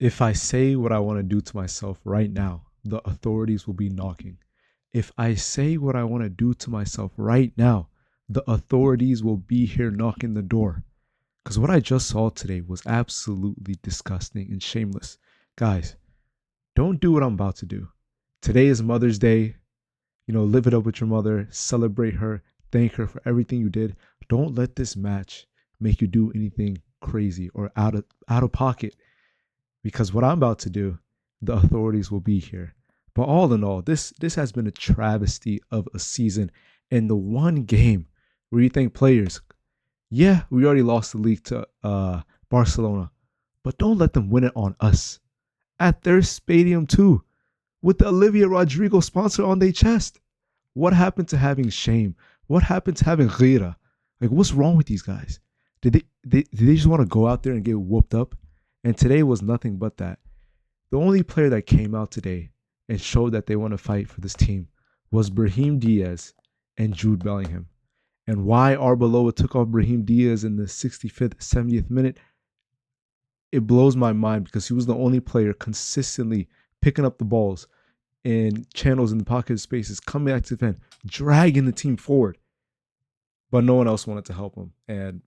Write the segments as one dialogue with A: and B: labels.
A: If I say what I want to do to myself right now, the authorities will be knocking. If I say what I want to do to myself right now, the authorities will be here knocking the door. Because what I just saw today was absolutely disgusting and shameless. Guys, don't do what I'm about to do. Today is Mother's Day. Live it up with your mother, celebrate her, thank her for everything you did. Don't let this match make you do anything crazy or out of pocket, because what I'm about to do, the authorities will be here. But all in all, this has been a travesty of a season. And the one game where you think players, yeah, we already lost the league to Barcelona, but don't let them win it on us at their stadium too, with the Olivia Rodrigo sponsor on their chest. What happened to having shame? What happened to having ghira? Like, what's wrong with these guys? Did they just want to go out there and get whooped up? And today was nothing but that. The only player that came out today and showed that they want to fight for this team was Brahim Diaz and Jude Bellingham. And why Arbeloa took off Brahim Diaz in the 65th, 70th minute, it blows my mind, because he was the only player consistently picking up the balls in channels in the pocket spaces, coming back to defend, dragging the team forward. But no one else wanted to help him. And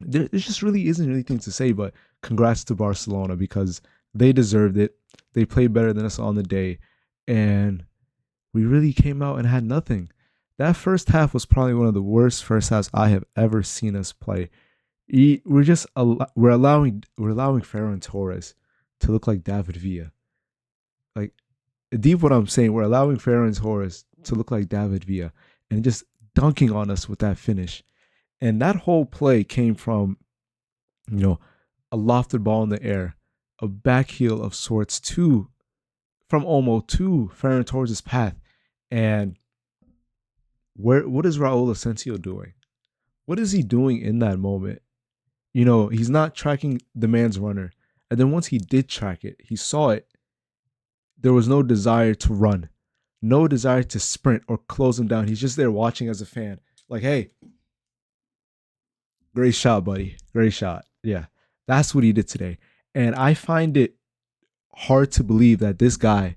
A: there just really isn't anything to say but congrats to Barcelona, because they deserved it. They played better than us on the day. And we really came out and had nothing. That first half was probably one of the worst first halves I have ever seen us play. We're allowing Ferran Torres to look like David Villa. Like, deep what I'm saying, we're allowing Ferran Torres to look like David Villa and just dunking on us with that finish. And that whole play came from, a lofted ball in the air, a back heel of sorts from Olmo to Ferran Torres' path. And what is Raul Asensio doing? What is he doing in that moment? He's not tracking the man's runner. And then once he did track it, he saw it. There was no desire to run, no desire to sprint or close him down. He's just there watching as a fan. Like, hey, great shot, buddy. Great shot. Yeah, that's what he did today. And I find it hard to believe that this guy,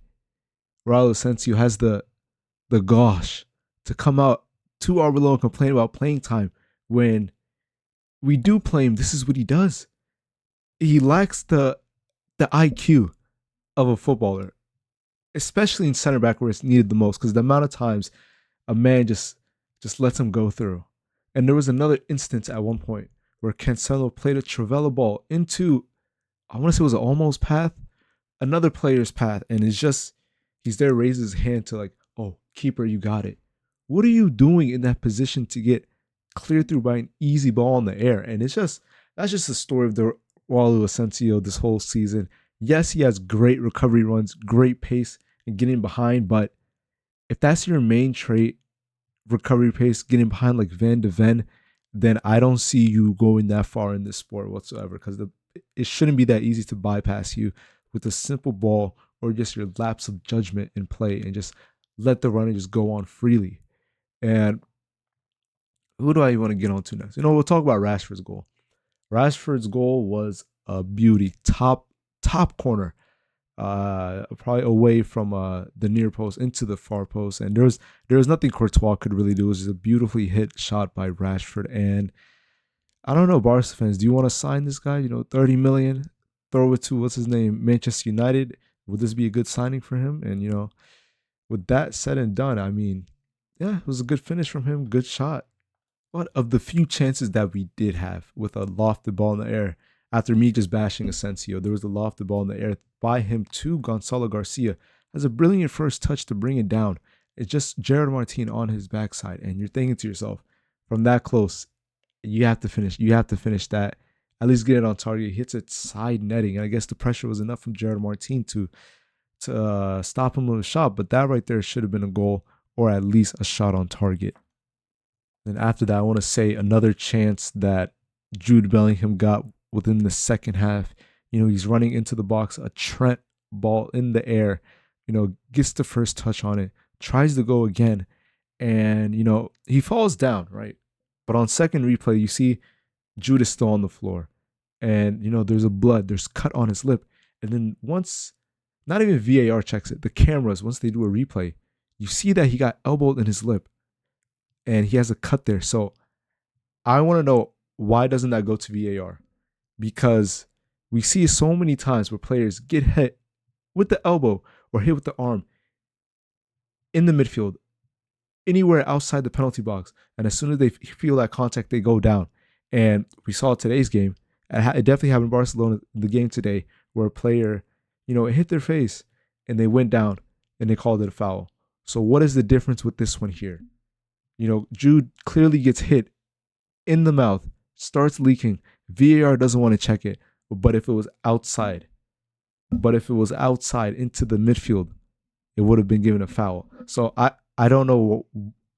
A: Raul Asensio, has the gosh to come out to our below and complain about playing time when we do play him. This is what he does. He lacks the IQ of a footballer, especially in center back where it's needed the most, because the amount of times a man just lets him go through. And there was another instance at one point where Cancelo played a Travella ball into, I want to say it was an almost path, another player's path, and he's there, raises his hand to like, oh, keeper, you got it. What are you doing in that position to get cleared through by an easy ball in the air? And that's just the story of the Raul Asensio this whole season. Yes, he has great recovery runs, great pace, and getting behind, but if that's your main trait, recovery pace, getting behind like Van de Ven, then I don't see you going that far in this sport whatsoever, because it shouldn't be that easy to bypass you with a simple ball or just your lapse of judgment in play and just let the runner just go on freely. And who do I want to get on to next? We'll talk about Rashford's goal. Rashford's goal was a beauty, top corner, probably away from the near post into the far post, and there was nothing Courtois could really do. It was just a beautifully hit shot by Rashford. And I don't know, Barca fans, do you want to sign this guy? 30 million, throw it to what's his name, Manchester United. Would this be a good signing for him? And with that said and done, I mean, yeah, it was a good finish from him, good shot. But of the few chances that we did have with a lofted ball in the air, after me just bashing Asensio, there was a lofted ball in the air by him to Gonzalo Garcia. Has a brilliant first touch to bring it down. It's just Gerard Martin on his backside. And you're thinking to yourself, from that close, you have to finish. You have to finish that. At least get it on target. He hits it side netting. And I guess the pressure was enough from Gerard Martin to stop him with a shot. But that right there should have been a goal, or at least a shot on target. And after that, I want to say another chance that Jude Bellingham got within the second half. He's running into the box, a Trent ball in the air, gets the first touch on it, tries to go again, and, he falls down, right? But on second replay, you see Jude is still on the floor. And, there's there's cut on his lip. And then once, not even VAR checks it, the cameras, once they do a replay, you see that he got elbowed in his lip and he has a cut there. So I want to know, why doesn't that go to VAR? Because we see so many times where players get hit with the elbow or hit with the arm in the midfield, anywhere outside the penalty box. And as soon as they feel that contact, they go down. And we saw today's game. It definitely happened in Barcelona, the game today, where a player, it hit their face and they went down and they called it a foul. So what is the difference with this one here? Jude clearly gets hit in the mouth, starts leaking. VAR doesn't want to check it. But if it was outside into the midfield, it would have been given a foul. So I don't know.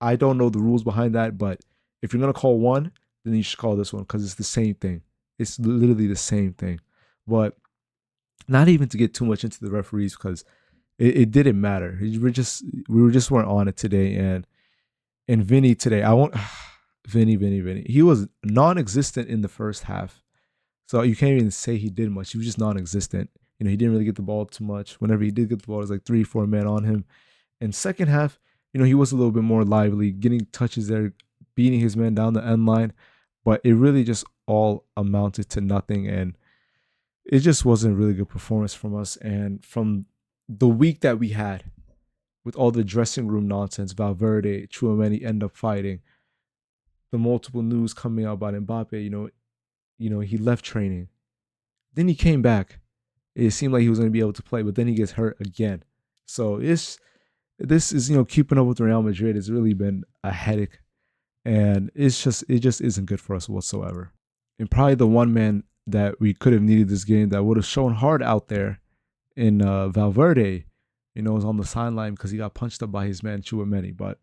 A: I don't know the rules behind that, but if you're going to call one, then you should call this one because it's the same thing. It's literally the same thing. But not even to get too much into the referees, because it didn't matter. We weren't on it today. And Vinny today, Vinny. He was non-existent in the first half. So you can't even say he did much. He was just non-existent. He didn't really get the ball too much. Whenever he did get the ball, it was like 3-4 men on him. And second half, he was a little bit more lively, getting touches there, beating his man down the end line. But it really just all amounted to nothing. And it just wasn't a really good performance from us. And from the week that we had, with all the dressing room nonsense, Valverde, Tchouaméni end up fighting, the multiple news coming out about Mbappe, he left training. Then he came back. It seemed like he was going to be able to play, but then he gets hurt again. So this is, keeping up with Real Madrid has really been a headache. And it just isn't good for us whatsoever. And probably the one man that we could have needed this game that would have shown hard out there in Valverde, was on the sideline because he got punched up by his man Tchouaméni. But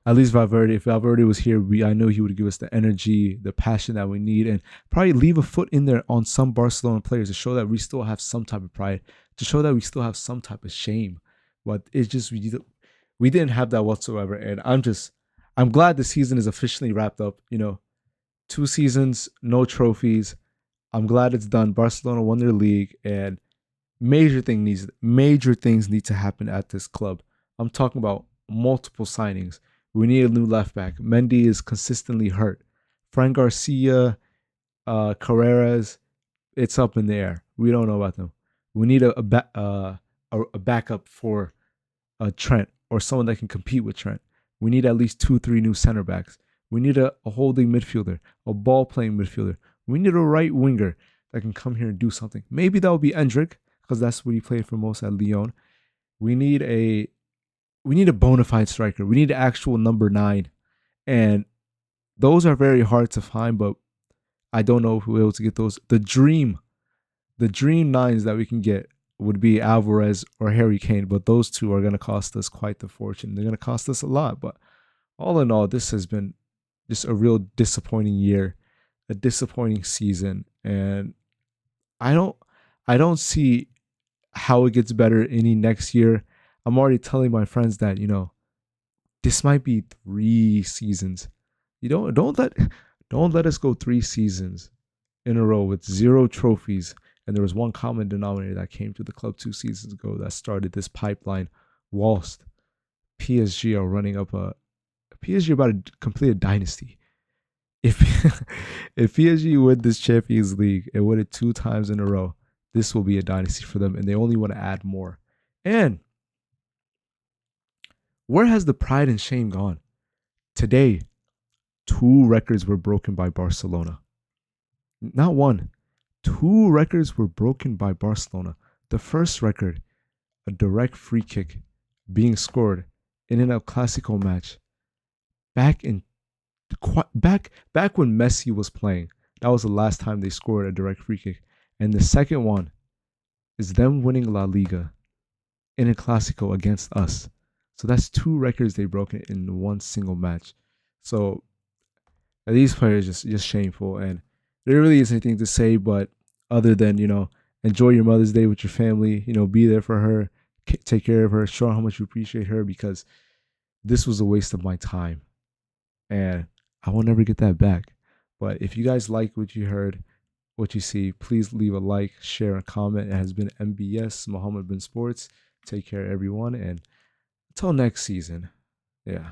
A: at least if Valverde was here, I know he would give us the energy, the passion that we need, and probably leave a foot in there on some Barcelona players to show that we still have some type of pride, to show that we still have some type of shame. But it's just, we didn't have that whatsoever. And I'm glad the season is officially wrapped up. 2 seasons, no trophies. I'm glad it's done. Barcelona won their league, and major things need to happen at this club. I'm talking about multiple signings. We need a new left back. Mendy is consistently hurt. Fran Garcia, Carreras, it's up in the air. We don't know about them. We need a backup for Trent, or someone that can compete with Trent. We need at least 2-3 new center backs. We need a holding midfielder, a ball-playing midfielder. We need a right winger that can come here and do something. Maybe that will be Endrick, because that's what he played for most at Lyon. We need a bona fide striker. We need an actual number 9. And those are very hard to find, but I don't know if we'll be able to get those. The dream 9s that we can get would be Alvarez or Harry Kane, but those two are going to cost us quite the fortune. They're going to cost us a lot. But all in all, this has been just a real disappointing year, a disappointing season. And I don't see how it gets better any next year. I'm already telling my friends that, this might be 3 seasons. Don't let us go 3 seasons in a row with 0 trophies. And there was one common denominator that came to the club 2 seasons ago that started this pipeline, whilst PSG are running up PSG about to complete a dynasty. If PSG win this Champions League and win it 2 times in a row, this will be a dynasty for them, and they only want to add more. And where has the pride and shame gone? Today, 2 records were broken by Barcelona. Not 1. 2 records were broken by Barcelona. The first record, a direct free kick being scored in an El Clasico match back when Messi was playing. That was the last time they scored a direct free kick. And the second one is them winning La Liga in a Clasico against us. So that's 2 records they broke in one single match. So these players just shameful, and there really isn't anything to say but other than, enjoy your Mother's Day with your family, be there for her, take care of her, show her how much you appreciate her, because this was a waste of my time and I will never get that back. But if you guys like what you heard, what you see. Please leave a like, share, and comment. It has been MBS, Mohammed Bin Sports. Take care, everyone. And until next season. Yeah.